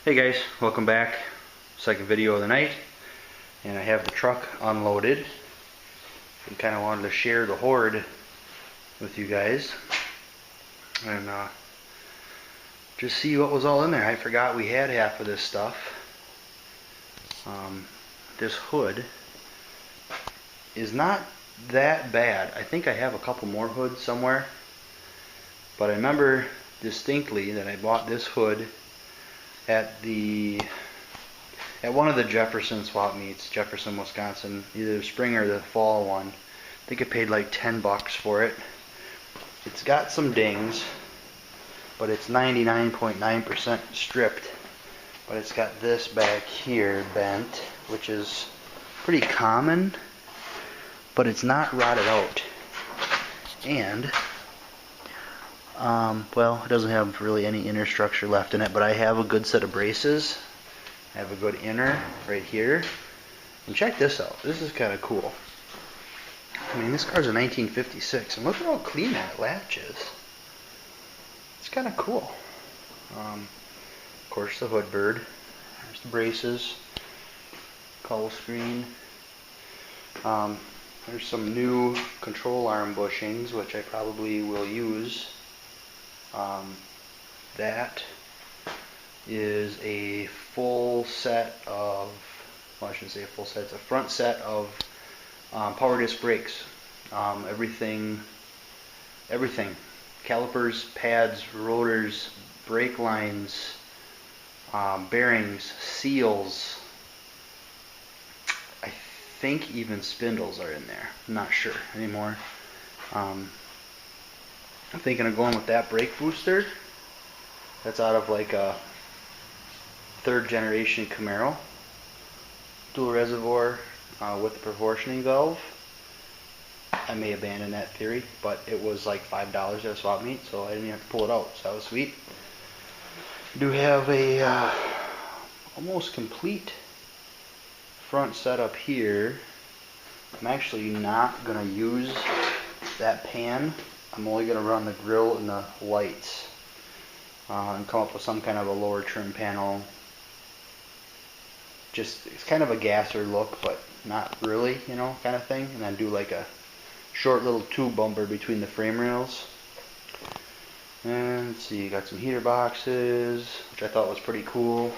Hey guys, welcome back. Second video of the night, and I have the truck unloaded and kind of wanted to share the hoard with you guys and just see what was all in there. I forgot we had half of this stuff. This hood is not that bad. I think I have a couple more hoods somewhere, but I remember distinctly that I bought this hood at one of the Jefferson swap meets, Jefferson, Wisconsin, either the spring or the fall one. I think I paid like 10 bucks for it. It's got some dings, but it's 99.9% stripped. But it's got this back here bent, which is pretty common, but it's not rotted out. And well, it doesn't have really any inner structure left in it, but I have a good set of braces. I have a good inner right here. And check this out. This is kind of cool. I mean, this car's a 1956, and look at how clean that latch is. It's kind of cool. Of course, the hood bird. There's the braces. Cowl screen. There's some new control arm bushings, which I probably will use. That is a full set of, well, I shouldn't say a full set, it's a front set of power disc brakes. Everything, calipers, pads, rotors, brake lines, bearings, seals. I think even spindles are in there. I'm not sure anymore. I'm thinking of going with that brake booster. That's out of like a third generation Camaro. Dual reservoir with the proportioning valve. I may abandon that theory, but it was like $5 at a swap meet, so I didn't have to pull it out, so that was sweet. I do have a almost complete front setup here. I'm actually not going to use that pan. I'm only going to run the grill and the lights and come up with some kind of a lower trim panel. Just, it's kind of a gasser look, but not really, you know, kind of thing. And then do like a short little tube bumper between the frame rails. And let's see, you got some heater boxes, which I thought was pretty cool.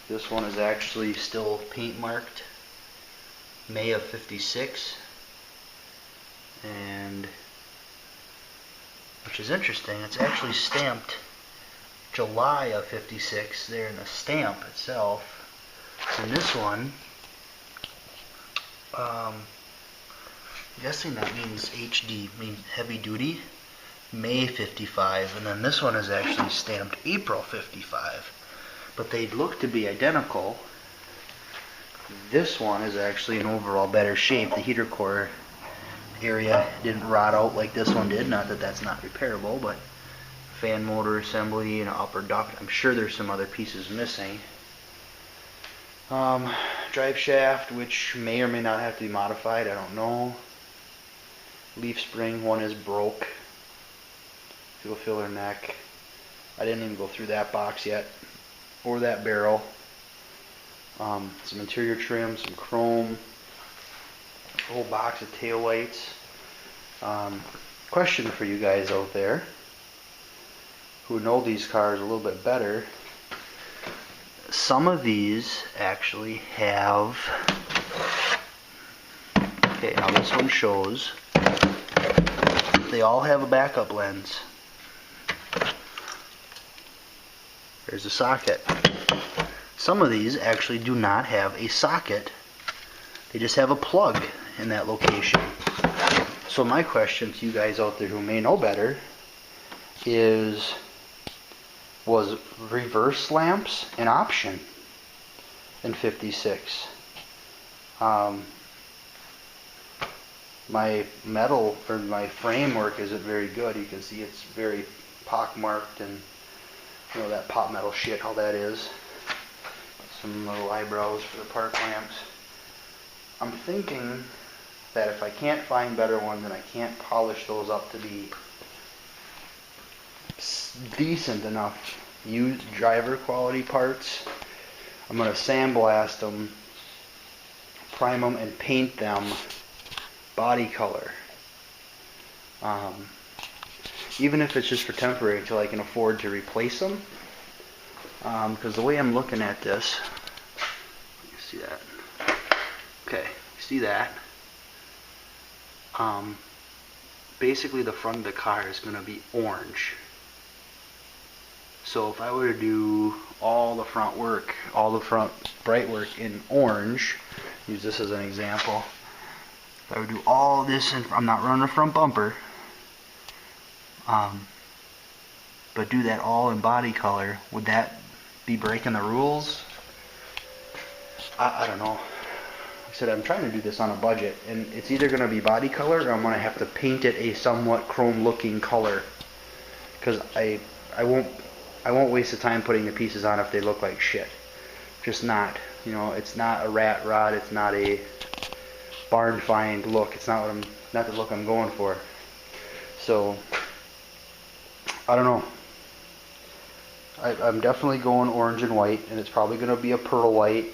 This one is actually still paint marked May of '56. And which is interesting, it's actually stamped July of '56 there in the stamp itself. And this one, I'm guessing that means HD, means heavy duty, May '55, and then this one is actually stamped April '55. But they look to be identical. This one is actually in overall better shape. The heater core area didn't rot out like this one did. Not that that's not repairable, but fan motor assembly and upper duct. I'm sure there's some other pieces missing. Drive shaft, which may or may not have to be modified. I don't know. Leaf spring, one is broke. Fuel filler neck. I didn't even go through that box yet, or that barrel. Some interior trim, some chrome. A whole box of tail lights. Question for you guys out there who know these cars a little bit better. Some of these actually have, okay, now this one shows they all have a backup lens. There's a socket. Some of these actually do not have a socket. They just have a plug in that location. So my question to you guys out there who may know better is, was reverse lamps an option in '56? My metal, or my framework isn't very good. You can see it's very pockmarked, and you know that pot metal shit, how that is. Some little eyebrows for the park lamps. I'm thinking that if I can't find better ones and I can't polish those up to be decent enough used driver quality parts. I'm going to sandblast them, prime them, and paint them body color. Even if it's just for temporary until I can afford to replace them. Because the way I'm looking at this, you see that? Okay, see that? Basically the front of the car is going to be orange. So if I were to do all the front work, all the front bright work in orange, use this as an example. If I would do all this, I'm not running a front bumper, but do that all in body color, would that be breaking the rules? I don't know. Like I said, I'm trying to do this on a budget, and it's either going to be body color or I'm going to have to paint it a somewhat chrome looking color, because I won't waste the time putting the pieces on if they look like shit. Just not. You know, it's not a rat rod, it's not a barn find look. It's not the look I'm going for. So I don't know. I'm definitely going orange and white, and it's probably going to be a pearl white.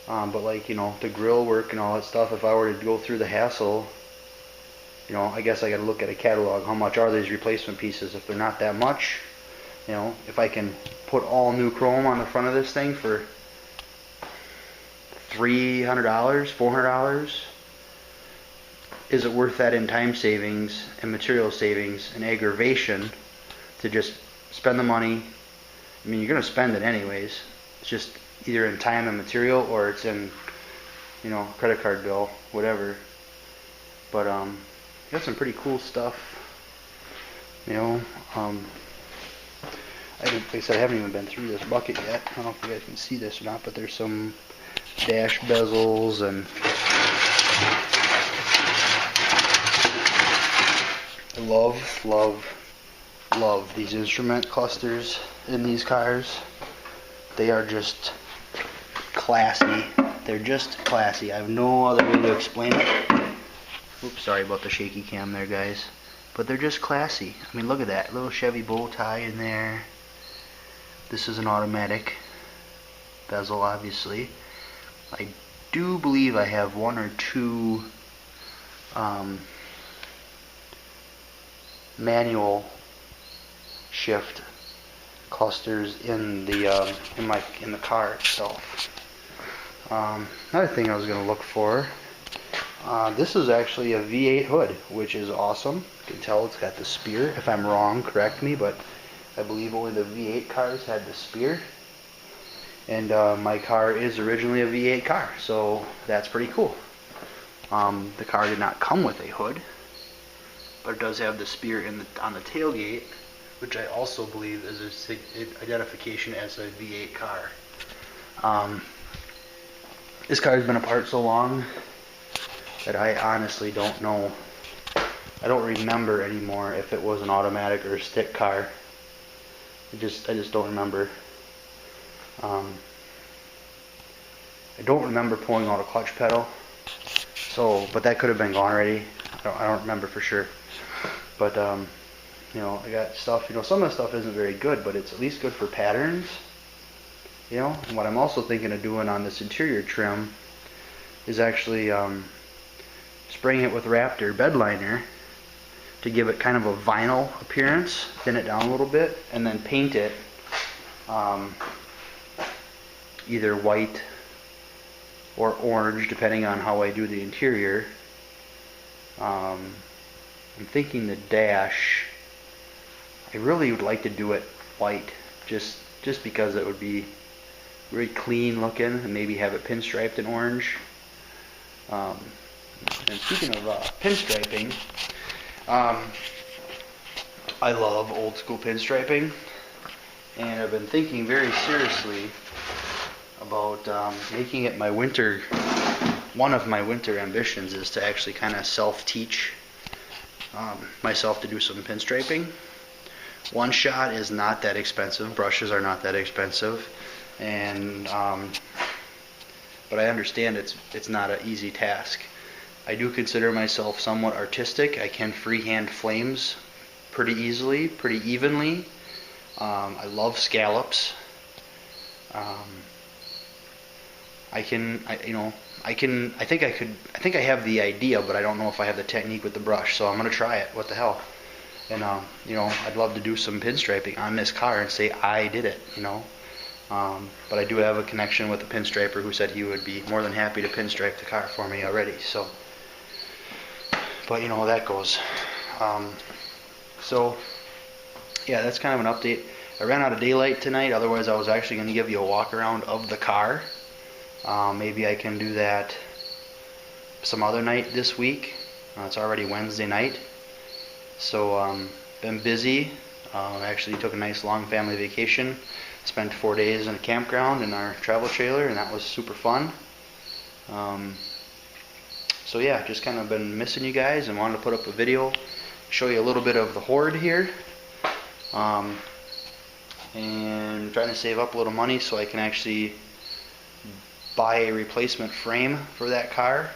But like, you know, the grill work and all that stuff, if I were to go through the hassle, you know, I guess I got to look at a catalog. How much are these replacement pieces? If they're not that much, you know, if I can put all new chrome on the front of this thing for $300, $400, is it worth that in time savings and material savings and aggravation to just spend the money? I mean, you're going to spend it anyways. It's just either in time and material, or it's in, you know, credit card bill, whatever. But got some pretty cool stuff, you know. Like I said, I haven't even been through this bucket yet. I don't know if you guys can see this or not, but there's some dash bezels and I love these instrument clusters in these cars. They are just classy. They're just classy. I have no other way to explain it. Oops, sorry about the shaky cam there, guys. But they're just classy. I mean, look at that little Chevy bow tie in there. This is an automatic bezel, obviously. I do believe I have one or two manual shift clusters in the in the car itself. Another thing I was going to look for. This is actually a V8 hood, which is awesome. You can tell it's got the spear. If I'm wrong, correct me, but I believe only the V8 cars had the spear. And my car is originally a V8 car, so that's pretty cool. The car did not come with a hood, but it does have the spear on the tailgate, which I also believe is an identification as a V8 car. This car has been apart so long that I honestly don't know. I don't remember anymore if it was an automatic or a stick car. I just don't remember. I don't remember pulling out a clutch pedal. So, but that could have been gone already. I don't remember for sure. But you know, I got stuff. You know, some of the stuff isn't very good, but it's at least good for patterns. You know, and what I'm also thinking of doing on this interior trim is actually spraying it with Raptor bed liner to give it kind of a vinyl appearance, thin it down a little bit, and then paint it either white or orange, depending on how I do the interior. I'm thinking the dash, I really would like to do it white, just because it would be very clean looking, and maybe have it pinstriped in orange. And speaking of pinstriping, I love old school pinstriping, and I've been thinking very seriously about making it my winter. One of my winter ambitions is to actually kind of self-teach myself to do some pinstriping. One shot is not that expensive. Brushes are not that expensive, and but I understand it's not an easy task. I do consider myself somewhat artistic. I can freehand flames pretty easily, pretty evenly. I love scallops. Um, I think I have the idea, but I don't know if I have the technique with the brush, so I'm going to try it. What the hell? And, I'd love to do some pinstriping on this car and say I did it, But I do have a connection with a pinstriper who said he would be more than happy to pinstripe the car for me already, so. But you know how that goes. So, yeah, that's kind of an update. I ran out of daylight tonight, otherwise I was actually going to give you a walk around of the car. Maybe I can do that some other night this week. It's already Wednesday night. So, been busy. Actually took a nice long family vacation. Spent 4 days in a campground in our travel trailer, and that was super fun. So yeah, just kind of been missing you guys and wanted to put up a video, show you a little bit of the Horde here. And trying to save up a little money so I can actually buy a replacement frame for that car.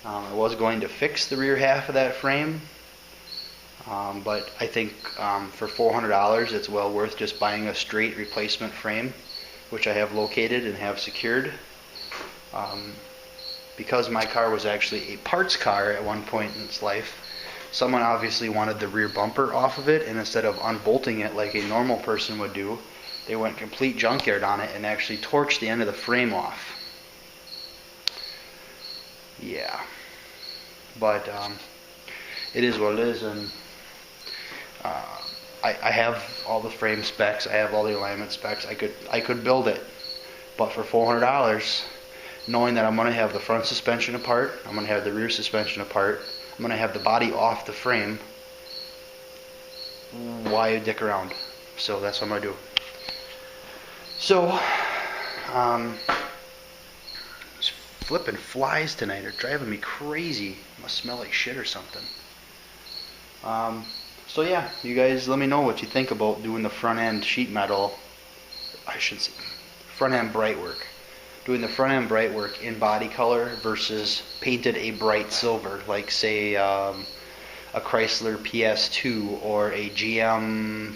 I was going to fix the rear half of that frame, but I think for $400 it's well worth just buying a straight replacement frame, which I have located and have secured. Because my car was actually a parts car at one point in its life, someone obviously wanted the rear bumper off of it, and instead of unbolting it like a normal person would do, they went complete junkyard on it and actually torched the end of the frame off. Yeah, but it is what it is, and I have all the frame specs, I have all the alignment specs. I could build it, but for $400, knowing that I'm going to have the front suspension apart, I'm going to have the rear suspension apart, I'm going to have the body off the frame, why dick around? So that's what I'm going to do. So, flipping flies tonight are driving me crazy. Must smell like shit or something. So yeah, you guys let me know what you think about doing the front end sheet metal, I should say, front end bright work. Doing the front end bright work in body color versus painted a bright silver, like say a Chrysler PS2 or a GM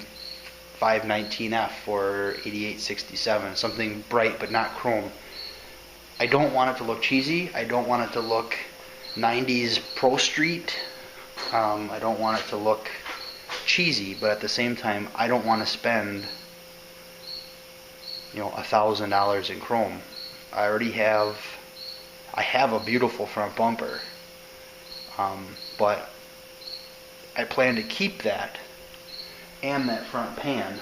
519F or 8867, something bright but not chrome. I don't want it to look cheesy. I don't want it to look 90s Pro Street. I don't want it to look cheesy, but at the same time, I don't want to spend, $1,000 in chrome. I have a beautiful front bumper, but I plan to keep that and that front pan,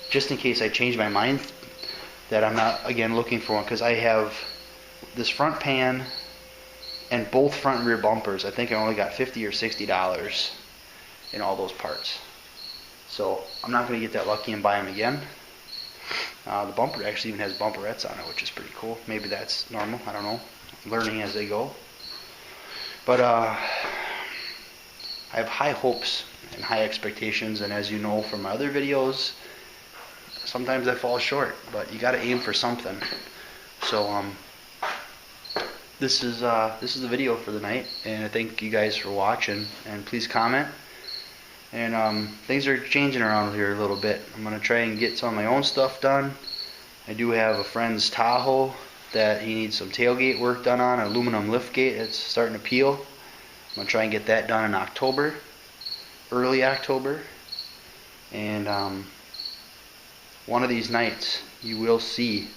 just in case I change my mind that I'm not again looking for one, because I have this front pan and both front and rear bumpers. I think I only got $50 or $60 in all those parts, so I'm not going to get that lucky and buy them again. The bumper actually even has bumperettes on it, which is pretty cool. Maybe that's normal, I don't know, learning as they go. But I have high hopes and high expectations, and as you know from my other videos, sometimes I fall short, but you got to aim for something. So this is the video for the night, and I thank you guys for watching, and please comment. And things are changing around here a little bit. I'm going to try and get some of my own stuff done. I do have a friend's Tahoe that he needs some tailgate work done on, an aluminum lift gate. It's starting to peel. I'm going to try and get that done in October, early October. And one of these nights you will see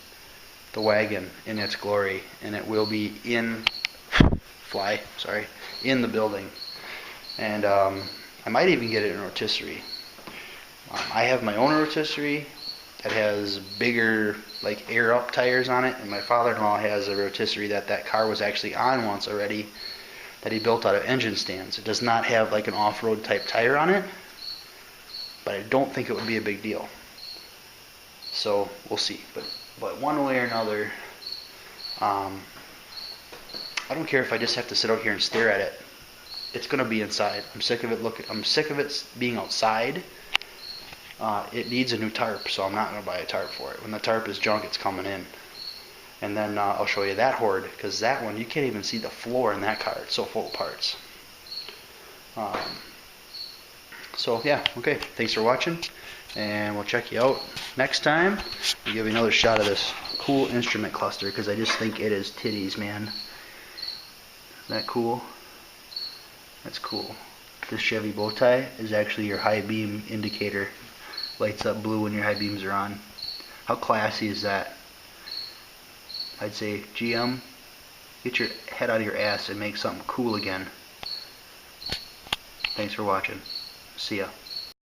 the wagon in its glory, and it will be in the building. And I might even get it in a rotisserie. I have my own rotisserie that has bigger, like, air up tires on it, and my father-in-law has a rotisserie that car was actually on once already, that he built out of engine stands. It does not have like an off-road type tire on it, but I don't think it would be a big deal. So we'll see. But one way or another, I don't care if I just have to sit out here and stare at it. It's gonna be inside. I'm sick of it being outside. It needs a new tarp, so I'm not gonna buy a tarp for it. When the tarp is junk, it's coming in. And then I'll show you that Horde, because that one, you can't even see the floor in that car. It's so full of parts. So yeah, okay, thanks for watching, and we'll check you out next time. I'll give you another shot of this cool instrument cluster, because I just think it is titties, man. Isn't that cool? That's cool. This Chevy bow tie is actually your high beam indicator. Lights up blue when your high beams are on. How classy is that? I'd say, GM, get your head out of your ass and make something cool again. Thanks for watching. See ya.